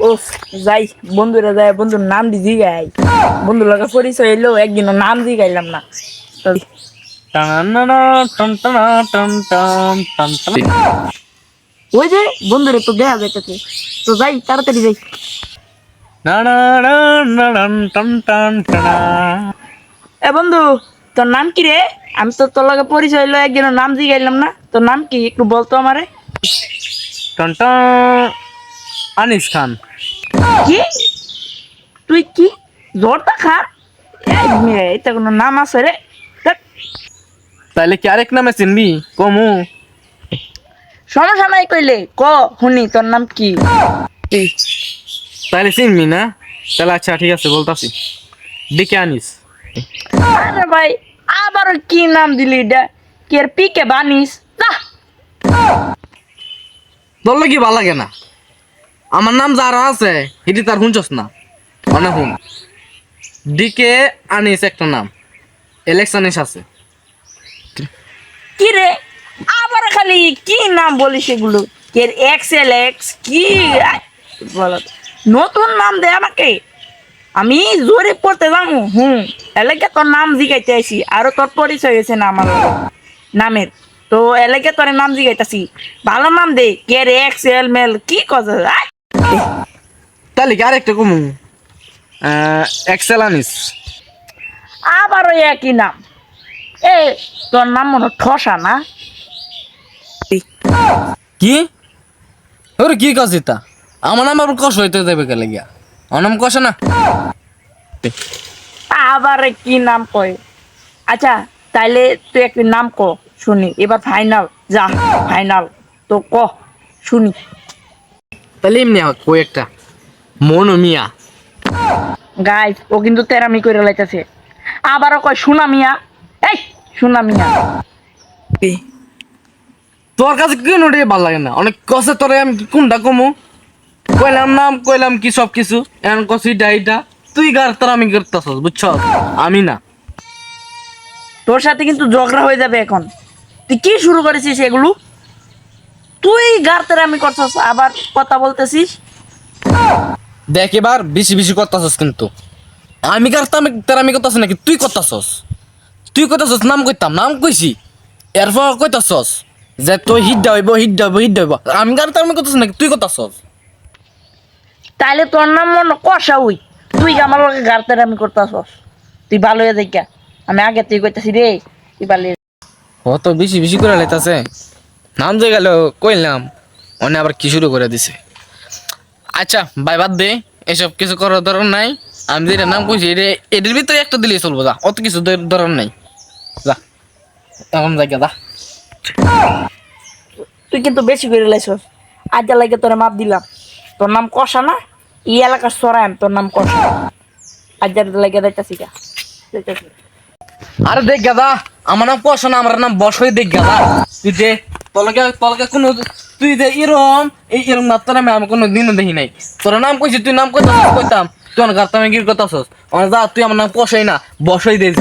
ওফ, যাই বন্ধুরা যায় বন্ধুর নাম দি জিগাই। বন্ধুর লগে পরিচয় এলো, একদিনও নাম জিগাইলাম না। তো টানানা টন টানা টন টন টন টানা। ওই যে বন্ধুরে তো দেখা যাইতেছে, তো যাই তাড়াতাড়ি যাই। না না না না টন টন টানা। এ বন্ধু, তোর নাম কি রে? আমি তো তোর লগে পরিচয় এলো, একদিনও নাম জিগাইলাম না। তোর নাম কি একটু বলতো আমারে। টন টন আনিস খান। কি? তুই কি জোরটা খান? এটা কোনো নাম আছে রে? ধ্যাৎ, তাইলে কি আরেক নামে চিনবি কমু? সমস্যা নাই কইলে ক, শুনি তোর নাম কি? তাইলে চিনবি না? তাহলে আচ্ছা ঠিক আছে বলতাছি, ডিকে আনিস। আরে ভাই, আবার কি নাম দিলি এটা? কে পি কে বানিস? না, বললে কি ভালো লাগে না? আমার নাম যারা আছে হিটি তার শুনছস না? অনেক শুন, ডিকে আনিস একটা নাম, এলেক্স আনিস আছে। কি রে? আবার খালি কি নাম বলিস এগুলো? কে এক্স এল এক্স কি? আই, বলো তো। নতুন নাম দে আমাকে, আমি জোরে পড়তে যাবো। এলাকা তোর নাম জিগাইতে আইসি, আরো তোর পরিচয় হয়েছে না আমার লগে নামের। তো এলাকা তোর নাম জিগাইতেছি, ভালো নাম দে। কে এক্স এল মেল কি কথা? তাহলে কি আরেকটা কমু, এক্সেল আনিস। আবার ওই একই নাম। এ, তোর নাম মনে হয় ঠসা না? কি ওরে কি কাজ এটা? আমার নাম আবার কষ হইতে দেবে কে লাগিয়া? আমার নাম কষ না। আবার কি নাম কয়? আচ্ছা, তাইলে তুই একটি নাম ক, শুনি। এবার ফাইনাল, যা ফাইনাল তো ক, শুনি। তাহলে এমনি কই একটা মনু মিয়া। গাইস, ও কিন্তু তেরামি করে লাইতেছে। আবারও কয় সুনা মিয়া। এই সুনা মিয়া। তোর কাছে কেন রে ভালো লাগে না? অনেক কষে তোরে আমি কোনটা কমু? কইলাম নাম, কইলাম কি সব কিছু, এখন কষি ডাইটা তুই গার তোর আমি করতেছস, বুঝছ? আমি না। তোর সাথে কিন্তু ঝগড়া হয়ে যাবে এখন। তুই কি শুরু করেছিস এগুলো? তুই গার তেরামি করছস, আবার কথা বলতেছিস। দেখ এবার বেশি বেশি করতেছস কিন্তু। আমি গার তার আমি করতেছি নাকি তুই করতেছস? তুই করতেছস, নাম কইতাম, নাম কইছি। এরপর কইতাছস যে তুই হিট হইব হিট হইব হিট হইব। আমি গার তার আমি করতেছি নাকি তুই করতেছস? তাইলে তোর নাম মনে কষা উই। তুই আমার লগে গার তেরামি করতেছস। তুই ভালো হয়ে দেখা, আমি আগে তুই কইতাছি রে, তুই ভালো হয়ে। কত বেশি বেশি করে লাইতাছে। নাম যে গেল কইলাম, অনে আবার কি শুরু করে দিছে। আচ্ছা ভাই বাদ দে, এসব কিছু করার দরকার নাই। আমি যেটা নাম কইছি এদের ভিতরে একটা দিলেই চলবো, যা অত কিছু দরকার নাই। যা এখন যাই যা। তুই কিন্তু বেশি করে লাইছস। আজ যা লাগে তোরে মাপ দিলাম। তোর নাম কষা না? এই এলাকার সরাইম, তোর নাম কষা। আজ যা লাগে যাইতাছি গা, যাইতাছি। আরে দেখ গাদা, আমার নাম কষ না, আমার নাম বসই। দেখ গাদা, তুই যে তলকে কোনো তুই যে এরম এরম না তোর আমি কোনো দিনও দেখি নাই। তোর নাম কইছি, তুই নাম কইতাম কইতাম, তুই অনেক গাড়তাম কি করতাছস? যা তুই আমার নাম কষই না, বসই দিস।